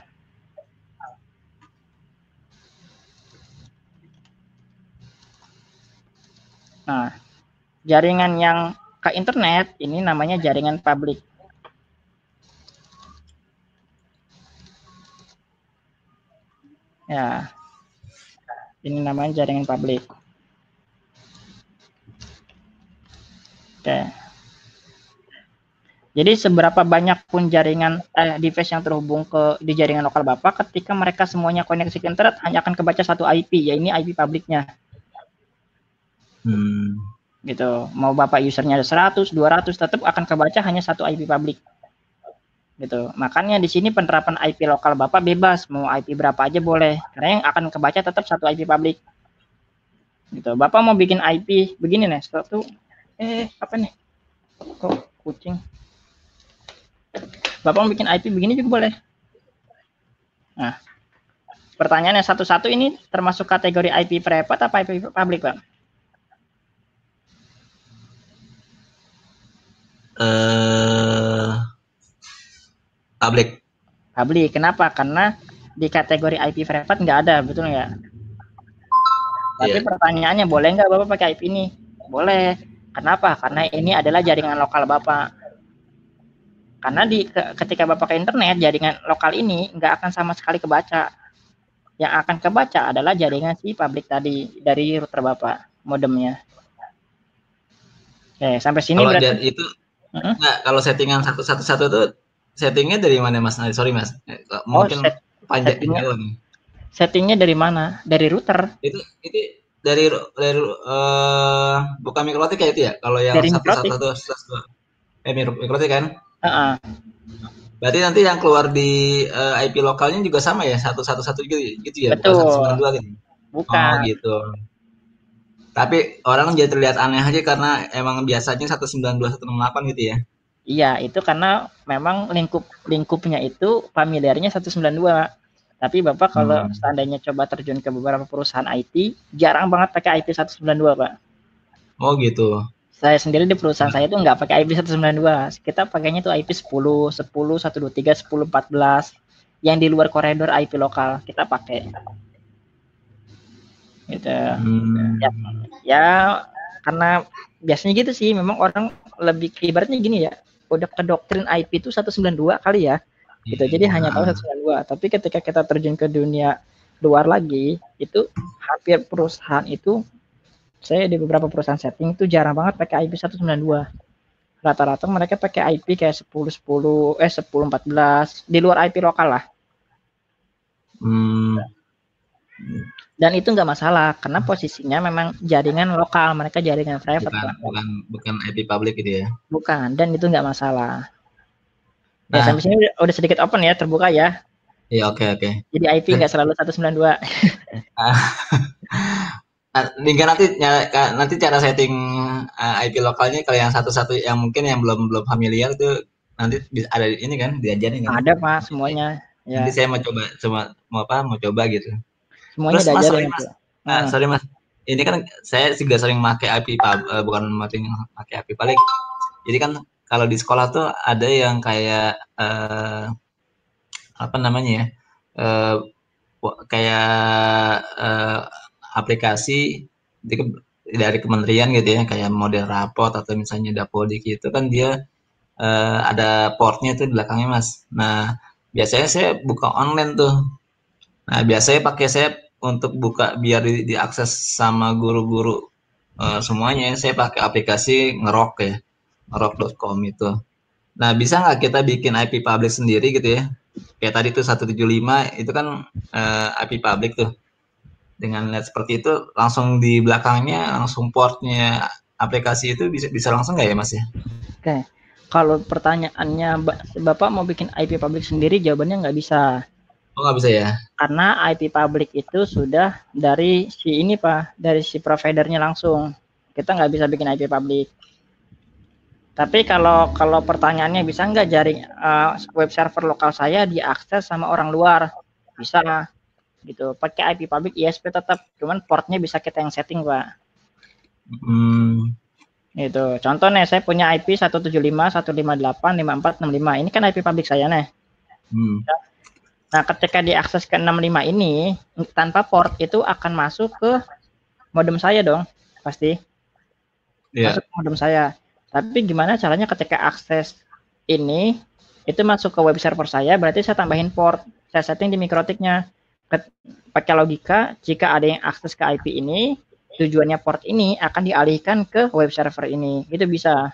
Nah, jaringan yang ke internet ini namanya jaringan publik. Ya, ini namanya jaringan publik. Oke. Jadi seberapa banyak pun jaringan device yang terhubung di jaringan lokal Bapak, ketika mereka semuanya koneksi ke internet hanya akan kebaca satu IP, ya ini IP publiknya. Gitu. Mau Bapak usernya ada 100, 200, tetap akan kebaca hanya satu IP publik. Gitu. Makanya di sini penerapan IP lokal Bapak bebas, mau IP berapa aja boleh, karena yang akan kebaca tetap satu IP publik. Gitu. Bapak mau bikin IP begini nih, satu apa nih? Kok kucing? Bapak mau bikin IP begini juga boleh. Nah, pertanyaannya satu-satu ini termasuk kategori IP private apa IP public, Pak? public. Public. Kenapa? Karena di kategori IP private nggak ada, betul nggak? Tapi pertanyaannya, boleh nggak Bapak pakai IP ini? Boleh. Kenapa? Karena ini adalah jaringan lokal Bapak. Karena ketika Bapak ke internet, jaringan lokal ini nggak akan sama sekali kebaca. Yang akan kebaca adalah jaringan si public tadi dari router Bapak, modemnya. Oke, sampai sini kalau berarti itu nggak, kalau settingan satu itu settingnya dari mana Mas? Sorry Mas, mungkin panjang settingnya dari mana? Dari router. Itu dari bukan MikroTik ya itu ya? Kalau yang dari MikroTik kan? Berarti nanti yang keluar di IP lokalnya juga sama ya, 111 gitu ya? Betul. Bukan 192 gitu? Bukan. Oh gitu. Tapi orang jadi terlihat aneh aja karena emang biasanya 192, 168 gitu ya? Iya, itu karena memang lingkupnya itu familiarnya 192. Tapi Bapak kalau seandainya coba terjun ke beberapa perusahaan IT, jarang banget pakai IP 192, Pak. Oh gitu. Saya sendiri di perusahaan saya itu nggak pakai IP 192. Kita pakainya itu IP 10, 10, 123, 10, 14. Yang di luar koridor IP lokal kita pakai. Gitu. Ya, karena biasanya gitu sih, memang orang lebih ibaratnya gini ya, udah ke doktrin IP itu 192 kali ya. Gitu. Jadi hanya tahu 192. Tapi ketika kita terjun ke dunia luar lagi, itu hampir perusahaan itu, saya di beberapa perusahaan setting itu jarang banget pakai IP 192. Rata-rata mereka pakai IP kayak 10, 14 di luar IP lokal lah. Dan itu nggak masalah karena posisinya memang jaringan lokal, mereka jaringan private. Bukan IP public gitu ya? Bukan, dan itu nggak masalah. Ya, sampai sini udah sedikit open ya, terbuka ya. Iya, oke. Jadi IP nggak selalu 192. Hingga nanti cara setting IP lokalnya kalau yang satu yang mungkin yang belum familiar itu nanti ada ini kan, diajarin kan? Ada Pak, semuanya. Nanti saya mau coba gitu. Semuanya diajarin. Sorry Mas, ini kan saya juga sering pakai IP bukan pakai IP public. Jadi kan kalau di sekolah tuh ada yang kayak apa namanya ya, kayak aplikasi dari kementerian gitu ya, kayak model rapot atau misalnya Dapodik gitu kan, dia ada portnya tuh di belakangnya Mas. Nah biasanya saya buka online tuh. Nah biasanya saya untuk buka biar diakses sama guru-guru semuanya, saya pakai aplikasi Ngerok ya, ngerok.com itu. Nah bisa nggak kita bikin IP public sendiri gitu ya? Kayak tadi tuh 175 itu kan IP public tuh. Dengan net seperti itu langsung di belakangnya langsung portnya aplikasi itu bisa langsung nggak ya Mas ya? Oke, kalau pertanyaannya Bapak mau bikin IP public sendiri, jawabannya nggak bisa. Oh nggak bisa ya? Karena IP public itu sudah dari si ini Pak, dari si providernya langsung. Kita nggak bisa bikin IP public. Tapi kalau pertanyaannya bisa nggak jaring web server lokal saya diakses sama orang luar? Bisa. Gitu. Pakai IP public ISP tetap, cuman portnya bisa kita yang setting Pak. Gitu. Contoh nih, saya punya IP 175, 158, 54, 65. Ini kan IP public saya nih. Nah, ketika diakses ke 65 ini tanpa port itu akan masuk ke modem saya dong, pasti. Masuk ke modem saya. Tapi gimana caranya ketika akses ini itu masuk ke web server saya, berarti saya tambahin port, saya setting di MikroTiknya. Pakai logika, jika ada yang akses ke IP ini, tujuannya port ini akan dialihkan ke web server ini. Itu bisa.